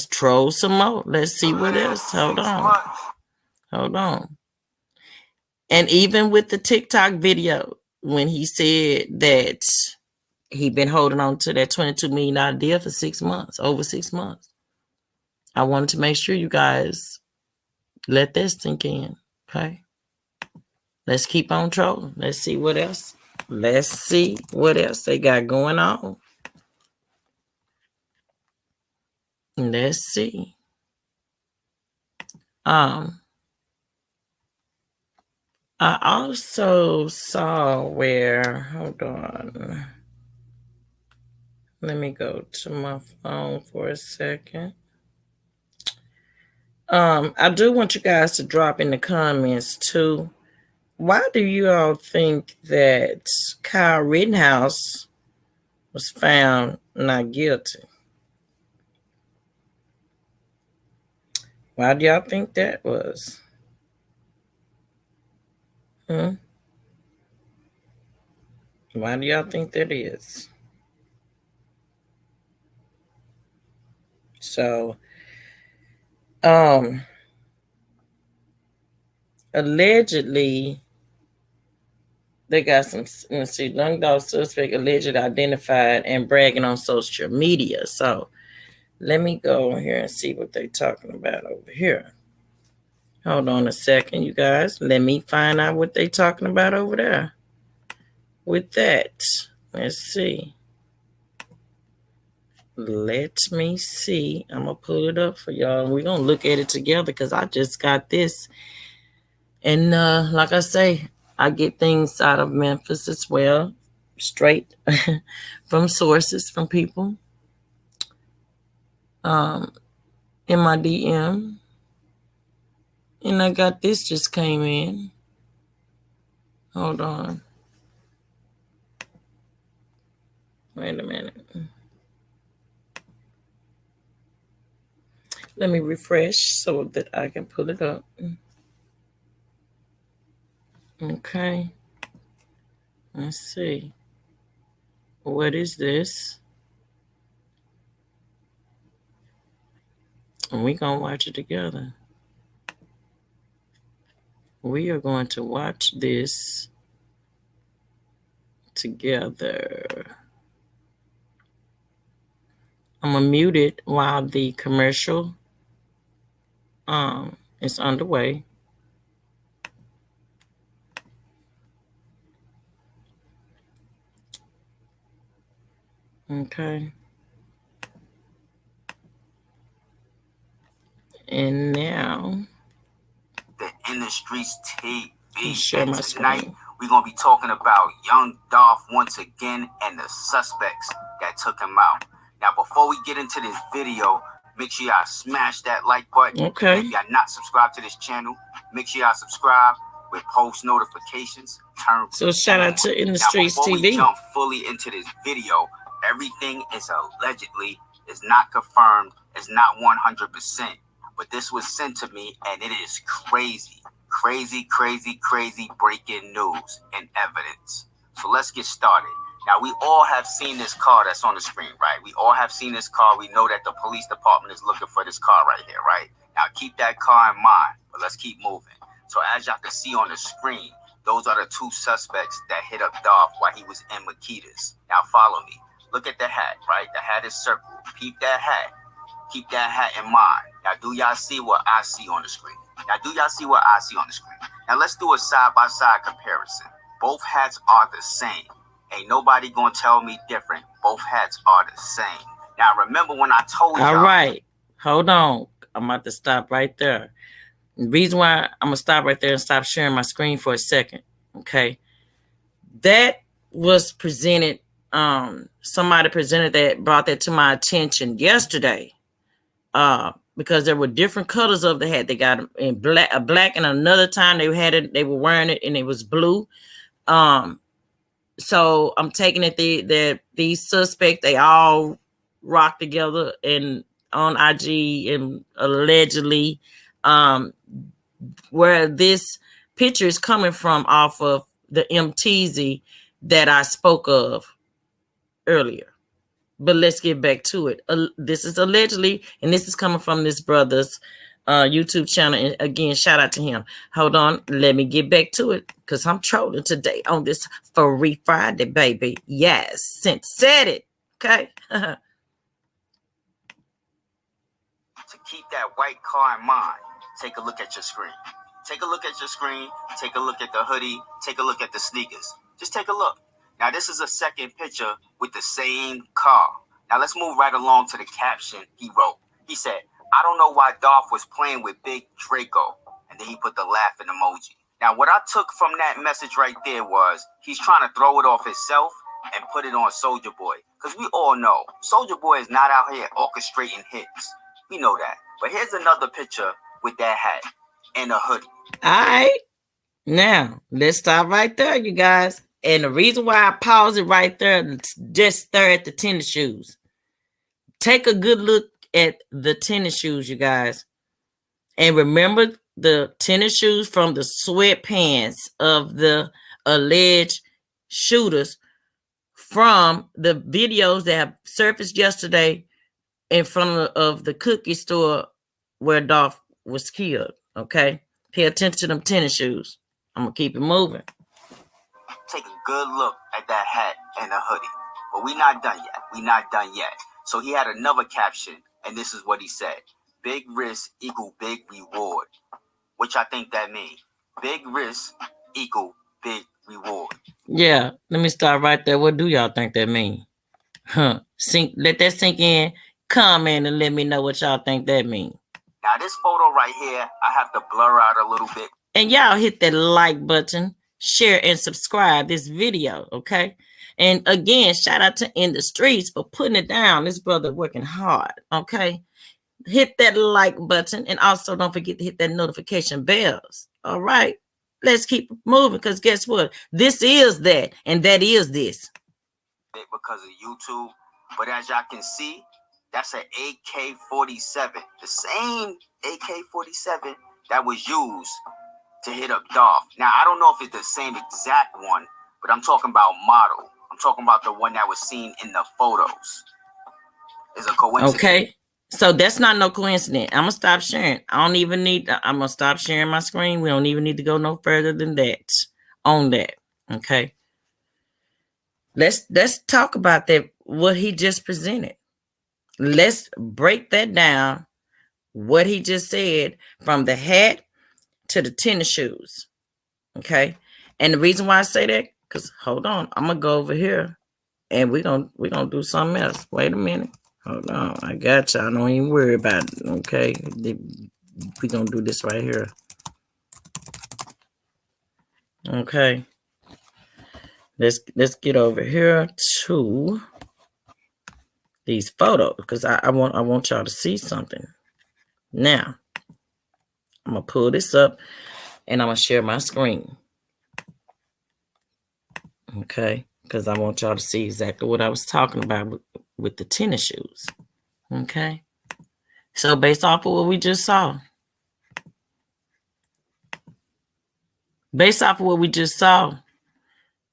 troll some more. Let's see what else. Hold on. And even with the TikTok video, when he said that he'd been holding on to that $22 million deal for 6 months, over 6 months. I wanted to make sure you guys let that sink in. Okay. Let's keep on trolling. Let's see what else. Let's see what else they got going on. Let's see. I also saw where, hold on. Let me go to my phone for a second. I do want you guys to drop in the comments too. Why do you all think that Kyle Rittenhouse was found not guilty? Why do y'all think that was? Why do y'all think that is? So, allegedly, they got some, let's see, young dog suspect allegedly identified and bragging on social media. So, let me go here and see what they're talking about over here. Hold on a second, you guys. Let me find out what they're talking about over there. With that, let's see. Let me see. I'm going to pull it up for y'all. We're going to look at it together because I just got this. And like I say, I get things out of Memphis as well. Straight from sources, from people. In my DM. And I got this just came in. Hold on. Wait a minute. Let me refresh so that I can pull it up. Okay. Let's see. What is this? And we're going to watch it together. We are going to watch this together. I'm going to mute it while the commercial It's underway. Okay. And now the In the Streets TV. share my Tonight, screen. we're going to be talking about young Dolph once again and the suspects that took him out. Now, before we get into this video, make sure y'all smash that like button. Okay. If y'all not subscribed to this channel, make sure y'all subscribe with post notifications. So shout out to In the Streets before TV. we jump fully into this video, everything is allegedly, is not confirmed, is not 100%. But this was sent to me, and it is crazy breaking news and evidence. So let's get started. Now, we all have seen this car that's on the screen, right? We all have seen this car. We know that the police department is looking for this car right here, right? Now, keep that car in mind, but let's keep moving. So as y'all can see on the screen, those are the two suspects that hit up Dolph while he was in Makita's. Now, follow me. Look at the hat, right? The hat is circled. Peep that hat. Keep that hat in mind. Now, do y'all see what I see on the screen? Now, let's do a side-by-side comparison. Both hats are the same. Ain't nobody gonna tell me different. Both hats are the same. Now, remember when I told y'all... All right. Hold on. I'm about to stop right there. The reason why I'm going to stop right there and stop sharing my screen for a second. Okay. That was presented. Somebody presented that, brought that to my attention yesterday. Because there were different colors of the hat. They got in black, and another time they had it, they were wearing it and it was blue. So I'm taking it that these suspects, they all rock together and on IG and allegedly, where this picture is coming from off of the MTZ that I spoke of earlier. But let's get back to it. This is allegedly, and this is coming from this brother's YouTube channel. And again, shout out to him. Hold on. Let me get back to it because I'm trolling today on this Free Friday, baby. Yes. Cynt said it. Okay. To keep that white car in mind, take a look at your screen. Take a look at your screen. Take a look at the hoodie. Take a look at the sneakers. Just take a look. Now, this is a second picture with the same car. Now, let's move right along to the caption he wrote. He said, I don't know why Dolph was playing with Big Draco. And then he put the laughing emoji. Now, what I took from that message right there was he's trying to throw it off himself and put it on Soulja Boy. Because we all know Soulja Boy is not out here orchestrating hits. We know that. But here's another picture with that hat and a hoodie. All right. Now, let's stop right there, you guys. And the reason why I pause it right there, just stare at the tennis shoes. Take a good look at the tennis shoes, you guys. And remember the tennis shoes from the sweatpants of the alleged shooters from the videos that have surfaced yesterday in front of the cookie store where Dolph was killed. Okay? Pay attention to them tennis shoes. I'm going to keep it moving. Take a good look at that hat and a hoodie. But we're not done yet. So he had another caption, and this is what he said. Big risk equal big reward. Which I think that means. Big risk equal big reward. Yeah, let me start right there. What do y'all think that means? Let that sink in. Comment and let me know what y'all think that means. Now, this photo right here, I have to blur out a little bit. And y'all hit that like button, share and subscribe this video, okay? And again, shout out to In the Streets for putting it down. This brother working hard, okay? Hit that like button and also don't forget to hit that notification bells, all right? Let's keep moving because guess what? This is that and that is this. Because of YouTube, but as y'all can see, that's an AK-47, the same AK-47 that was used to hit up Dolph. Now, I don't know if it's the same exact one, but I'm talking about model. I'm talking about the one that was seen in the photos. It's a coincidence. Okay, so that's not no coincidence. I'm gonna stop sharing. I'm gonna stop sharing my screen. We don't even need to go no further than that on that. Okay. Let's talk about that, what he just presented. Let's break that down what he just said from the hat to the tennis shoes. Okay. And the reason why I say that, because hold on, I'm gonna go over here and we're gonna do something else. Wait a minute. Hold on. I got you. I don't even worry about it. Okay. We're gonna do this right here. Okay. Let's get over here to these photos because I want y'all to see something. Now, I'm gonna pull this up and I'm gonna share my screen. Okay, because I want y'all to see exactly what I was talking about with the tennis shoes. Okay, so based off of what we just saw,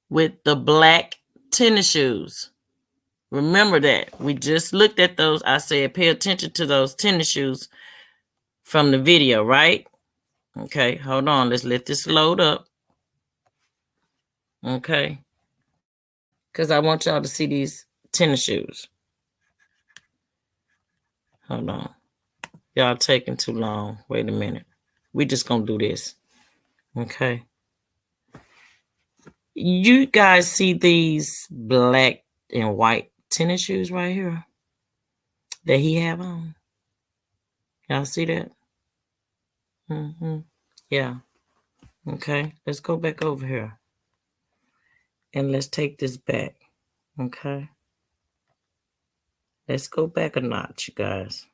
with the black tennis shoes, remember that we just looked at those. I said pay attention to those tennis shoes from the video, right? Okay, hold on. Let's let this load up. Okay, because I want y'all to see these tennis shoes. Hold on. Y'all taking too long. Wait a minute. We just gonna do this. Okay. You guys see these black and white tennis shoes right here that he have on? Y'all see that? Yeah. Okay. Let's go back over here. And let's take this back. Okay. Let's go back a notch, you guys.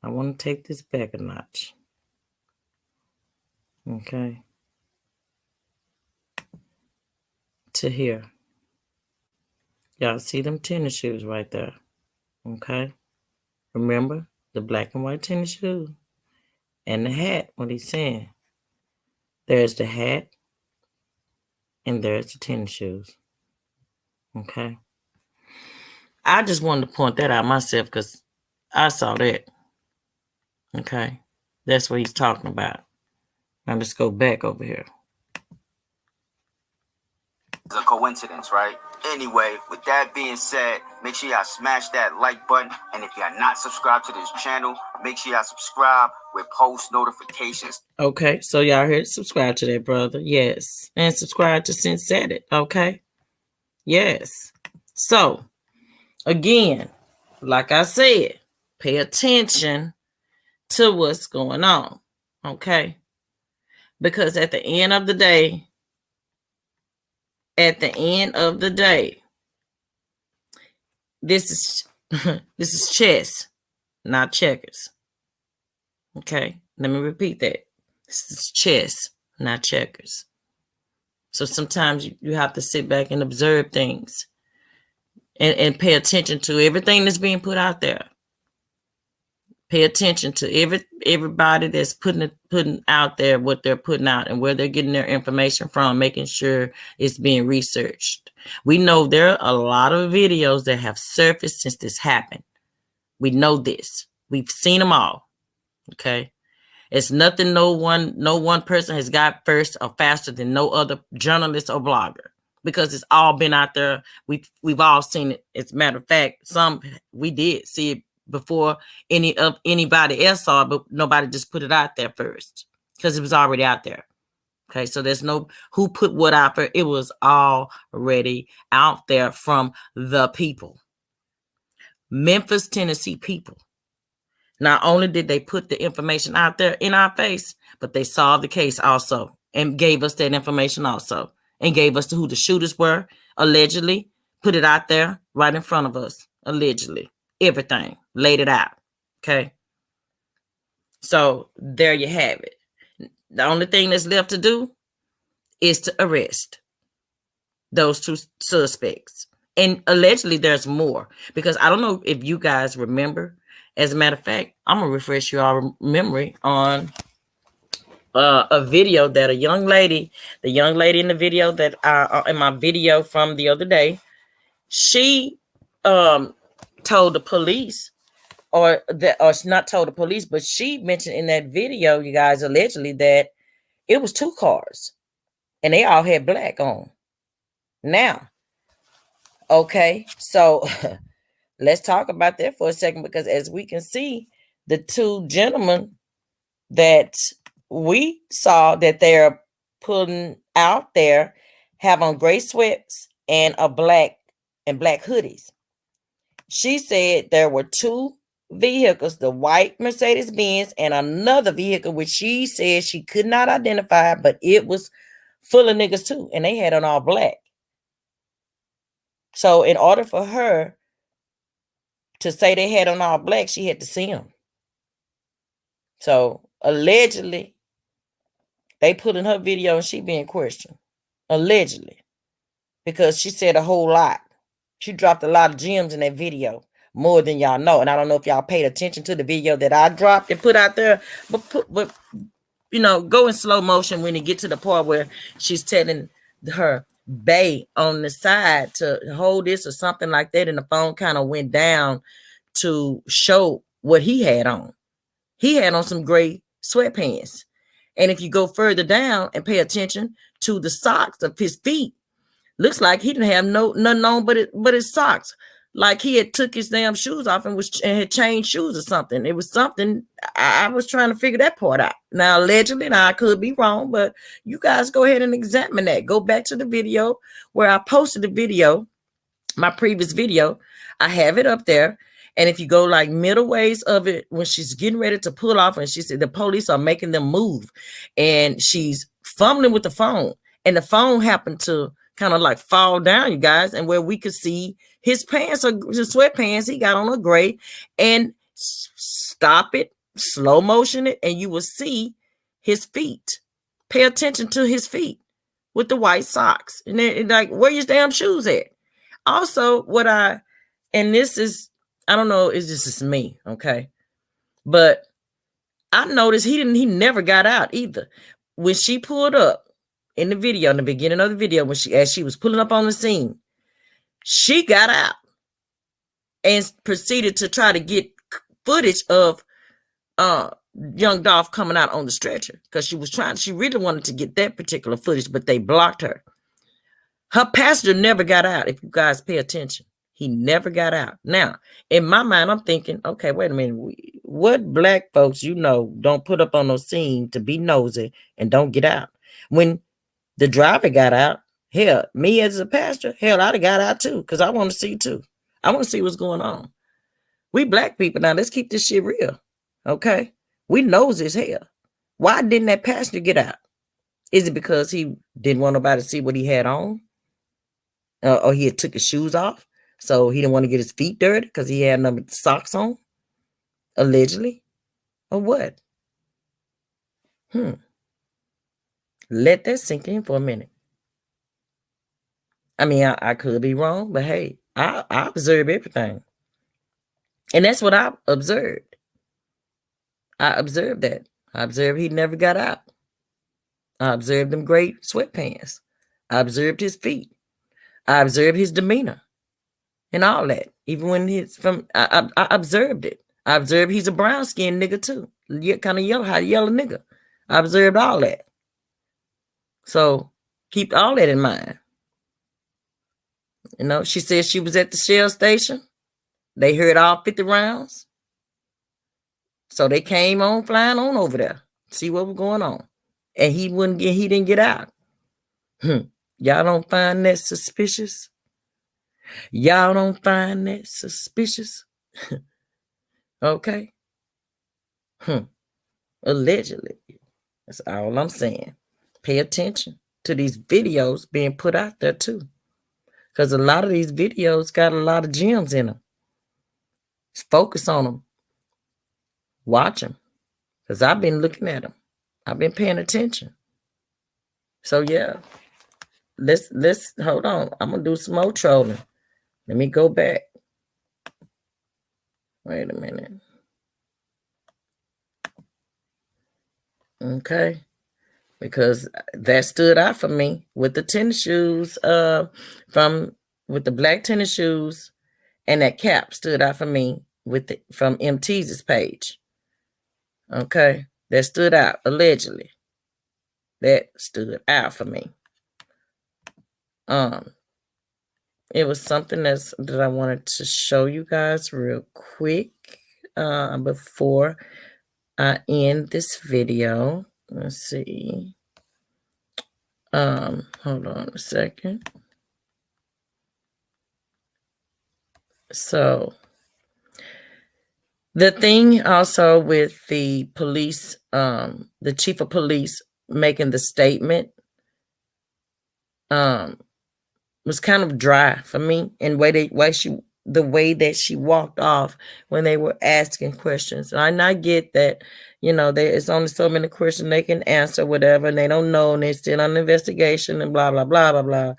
I want to take this back a notch. Okay. To here. Y'all see them tennis shoes right there. Okay. Remember the black and white tennis shoes and the hat, what he's saying. There's the hat and there's the tennis shoes. Okay. I just wanted to point that out myself because I saw that. Okay. That's what he's talking about. Now let's go back over here. It's a coincidence, right? Anyway, with that being said, make sure y'all smash that like button. And if y'all not subscribed to this channel, make sure y'all subscribe with post notifications. Okay, so y'all here to subscribe to that, brother. Yes. And subscribe to Cynt Said It. Okay. Yes. So, again, like I said, pay attention to what's going on. Okay. Because at the end of the day, this is chess, not checkers. Okay, let me repeat that. This is chess, not checkers. So sometimes you have to sit back and observe things and pay attention to everything that's being put out there. Pay attention to everybody that's putting out there what they're putting out and where they're getting their information from, making sure it's being researched. We know there are a lot of videos that have surfaced since this happened. We know this. We've seen them all. Okay. It's nothing no one person has got first or faster than no other journalist or blogger because it's all been out there. We've all seen it. As a matter of fact, some we did see it before anybody else saw it, but nobody just put it out there first because it was already out there. Okay, so there's no who put what out there. It was already out there from the people. Memphis, Tennessee people. Not only did they put the information out there in our face, but they solved the case also and gave us that information also and gave us who the shooters were, allegedly, put it out there right in front of us, allegedly. Everything, laid it out, okay? So there you have it. The only thing that's left to do is to arrest those two suspects. And allegedly there's more because I don't know if you guys remember. As a matter of fact, I'm going to refresh your memory on a video that the young lady in the video that in my video from the other day, she told the police or not told the police, but she mentioned in that video, you guys, allegedly that it was two cars and they all had black on. Now, okay, so let's talk about that for a second, because as we can see, the two gentlemen that we saw that they're putting out there have on gray sweats and black hoodies. She said there were two vehicles, the white Mercedes Benz and another vehicle, which she said she could not identify, but it was full of niggas too, and they had on all black. So in order for her to say they had on all black, she had to see them. So allegedly, they put in her video and she being questioned. Allegedly. Because she said a whole lot. She dropped a lot of gems in that video. More than y'all know. And I don't know if y'all paid attention to the video that I dropped and put out there. But you know, go in slow motion when you get to the part where she's telling her bae on the side to hold this or something like that. And the phone kind of went down to show what he had on. He had on some gray sweatpants. And if you go further down and pay attention to the socks of his feet, looks like he didn't have nothing on but his socks. Like he had took his damn shoes off and had changed shoes or something. It was something. I was trying to figure that part out. Now, allegedly, now I could be wrong, but you guys go ahead and examine that. Go back to the video where I posted the video, my previous video. I have it up there. And if you go like middle ways of it, when she's getting ready to pull off and she said the police are making them move and she's fumbling with the phone and the phone happened to kind of like fall down, you guys, and where we could see his pants or his sweatpants, he got on a gray, and stop it, slow motion it, and you will see his feet. Pay attention to his feet with the white socks. And then like, where your damn shoes at? Also, and this is, I don't know, it's just me, okay? But I noticed he never got out either. When she pulled up in the video, in the beginning of the video, as she was pulling up on the scene, she got out and proceeded to try to get footage of young Dolph coming out on the stretcher, because she really wanted to get that particular footage, but they blocked her. Her passenger never got out. If you guys pay attention, he never got out. Now, in my mind, I'm thinking, okay, wait a minute. What black folks, don't put up on no scene to be nosy and don't get out? When the driver got out, hell, me as a pastor, hell, I'd have got out too, because I want to see too. I want to see what's going on. We black people, now let's keep this shit real, okay? We knows as hell. Why didn't that passenger get out? Is it because he didn't want nobody to see what he had on? Or he had took his shoes off, so he didn't want to get his feet dirty because he had no socks on? Allegedly? Or what? Let that sink in for a minute. I mean, I could be wrong, but hey, I observe everything. And that's what I observed. I observed that. I observed he never got out. I observed them gray sweatpants. I observed his feet. I observed his demeanor and all that. Even when I observed it. I observed he's a brown-skinned nigga too. Kind of yellow nigga. I observed all that. So keep all that in mind. She said she was at the Shell station. They heard all 50 rounds. So they came on flying on over there. See what was going on. And he didn't get out. Y'all don't find that suspicious? Y'all don't find that suspicious? Okay. Allegedly. That's all I'm saying. Pay attention to these videos being put out there too. Because a lot of these videos got a lot of gems in them. Just focus on them. Watch them. Because I've been looking at them. I've been paying attention. So yeah. Let's hold on. I'm going to do some more trolling. Let me go back. Wait a minute. Okay. Because that stood out for me with the tennis shoes, with the black tennis shoes, and that cap stood out for me from MT's page. Okay, that stood out allegedly. That stood out for me. it was something that I wanted to show you guys real quick before I end this video. Let's see. Hold on a second. So the thing also with the police, the chief of police making the statement, was kind of dry for me, and the way that she walked off when they were asking questions. And I get that, there is only so many questions they can answer, whatever, and they don't know, and they're still on investigation, and blah blah blah blah blah.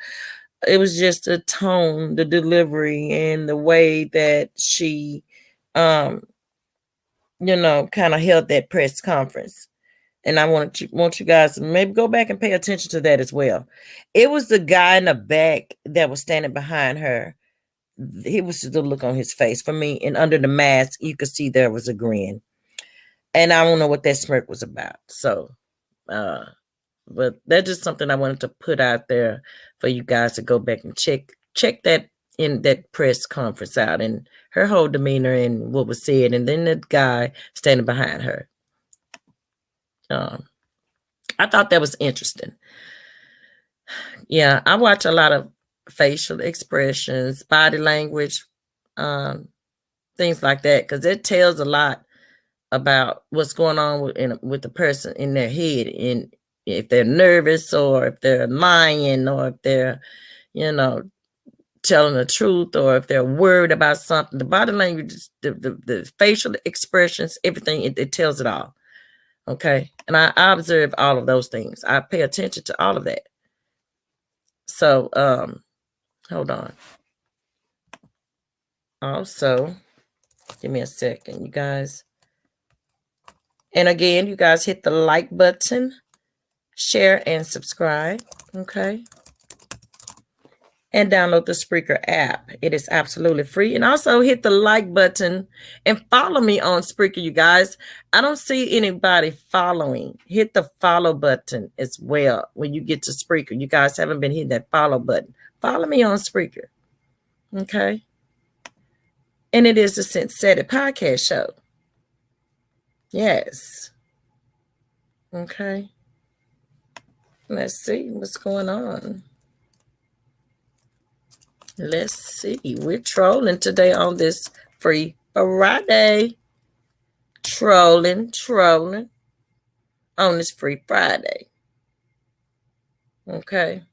It was just the tone, the delivery, and the way that she, kind of held that press conference. And I want you guys to maybe go back and pay attention to that as well. It was the guy in the back that was standing behind her. He was the look on his face for me, and under the mask, you could see there was a grin. And I don't know what that smirk was about. So, but that's just something I wanted to put out there for you guys to go back and check that in that press conference out, and her whole demeanor and what was said, and then that guy standing behind her. I thought that was interesting. Yeah, I watch a lot of facial expressions, body language, things like that, because it tells a lot about what's going on with the person in their head, and if they're nervous, or if they're lying, or if they're, telling the truth, or if they're worried about something. The body language, the facial expressions, everything, it tells it all. Okay. And I observe all of those things. I pay attention to all of that. So, hold on. Also, give me a second, you guys. And again, you guys hit the like button, share, and subscribe. Okay. And download the Spreaker app. It is absolutely free. And also hit the like button and follow me on Spreaker, you guys. I don't see anybody following. Hit the follow button as well when you get to Spreaker. You guys haven't been hitting that follow button. Follow me on Spreaker. Okay. And it is the Cynt Said It podcast show. Yes. Okay. Let's see what's going on. Let's see. We're trolling today on this Free Friday. Trolling on this Free Friday. Okay.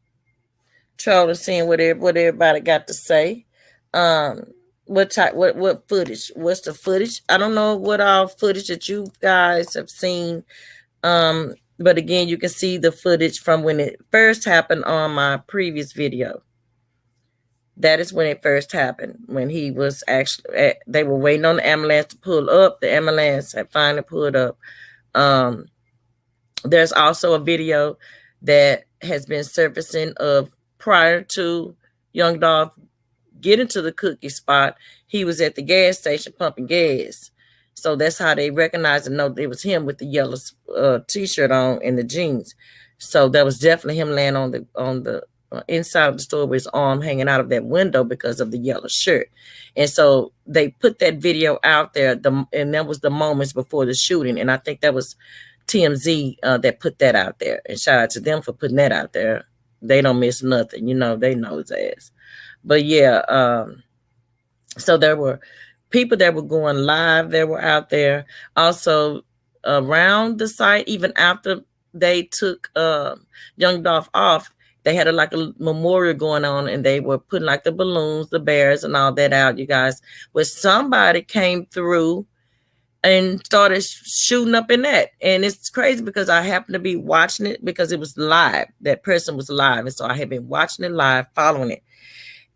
Trolling, seeing what everybody got to say. What footage? What's the footage? I don't know what all footage that you guys have seen. But again, you can see the footage from when it first happened on my previous video. That is when it first happened, when he was actually, they were waiting on the ambulance to pull up. The ambulance had finally pulled up. There's also a video that has been surfacing of prior to young Dolph getting to the cookie spot. He was at the gas station pumping gas. So that's how they recognized and know it was him with the yellow t-shirt on and the jeans. So that was definitely him laying on the inside of the store with his arm hanging out of that window because of the yellow shirt. And so they put that video out there, and that was the moments before the shooting. And I think that was TMZ that put that out there. And shout out to them for putting that out there. They don't miss nothing. They know his ass. But yeah, so there were people that were going live that were out there. Also around the site, even after they took young Dolph off, they had a memorial going on, and they were putting the balloons, the bears, and all that out, you guys. Where somebody came through and started shooting up in that. And it's crazy because I happened to be watching it because it was live. That person was live. And so I had been watching it live, following it.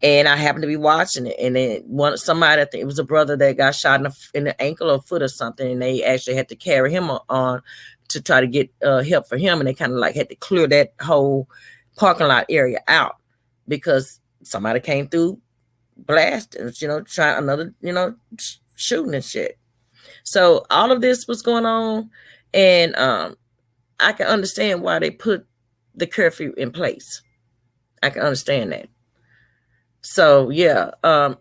And I happened to be watching it. And then somebody, I think it was a brother that got shot in the ankle or foot or something. And they actually had to carry him on to try to get help for him. And they kind of had to clear that whole parking lot area out because somebody came through blasting, trying another, shooting and shit. So all of this was going on, and I can understand why they put the curfew in place. I can understand that. So yeah,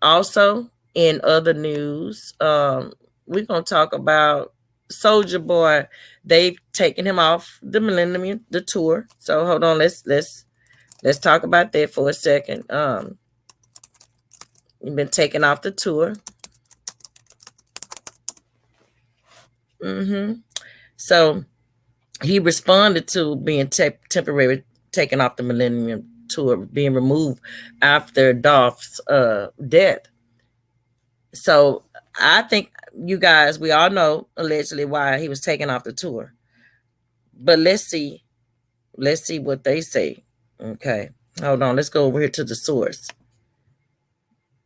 also in other news, we're gonna talk about Soldier Boy. They've taken him off the Millennium, the tour. So hold on, let's talk about that for a second. He's been taken off the tour. So he responded to being temporarily taken off the Millennium Tour, being removed after Dolph's death. So I think you guys, we all know allegedly why he was taken off the tour. But let's see what they say. Okay, hold on. Let's go over here to the source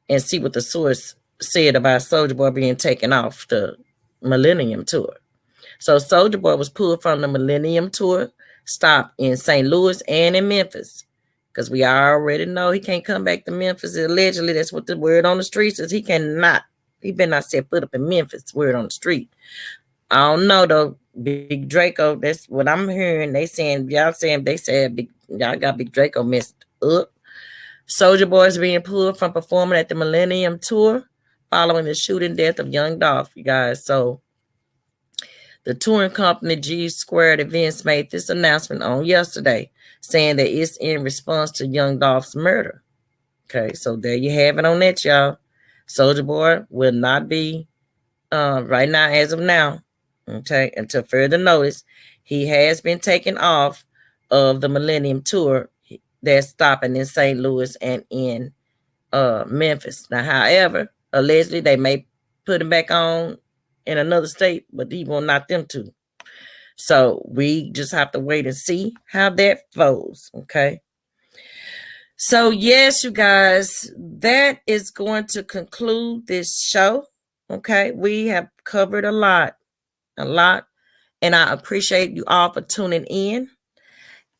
and see what the source said about Soulja Boy being taken off the Millennium Tour. So Soulja Boy was pulled from the Millennium Tour, stopped in St. Louis and in Memphis, because we already know he can't come back to Memphis. Allegedly, that's what the word on the streets is. He better not set foot up in Memphis. Word on the street. I don't know though. Big Draco, that's what I'm hearing. They said y'all got Big Draco messed up. Soulja Boy is being pulled from performing at the Millennium Tour following the shooting death of young Dolph, you guys. So the touring company G Squared Events made this announcement on yesterday, saying that it's in response to young Dolph's murder. Okay, so there you have it on that, y'all. Soulja Boy will not be right now, as of now, okay, until further notice. He has been taken off of the Millennium Tour that's stopping in St. Louis and in Memphis. Now, however, allegedly they may put him back on in another state, but he will not them to. So we just have to wait and see how that flows. Okay. So yes, you guys, that is going to conclude this show. Okay. We have covered a lot. And I appreciate you all for tuning in.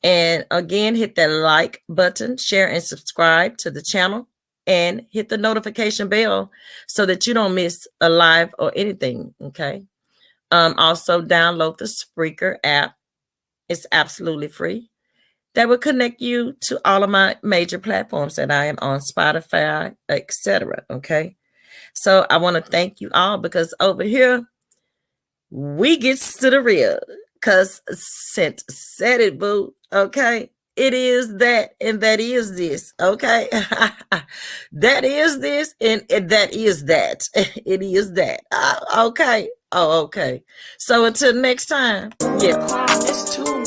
And again, hit that like button, share and subscribe to the channel, and hit the notification bell so that you don't miss a live or anything. Okay. Also download the Spreaker app. It's absolutely free. That will connect you to all of my major platforms that I am on, Spotify, etc. Okay. So I want to thank you all, because over here we get to the real, because Cynt said it, boo. Okay. It is that, and that is this. Okay. That is this, and that is that. It is that. Okay. Oh, okay. So until next time. Yeah. It's too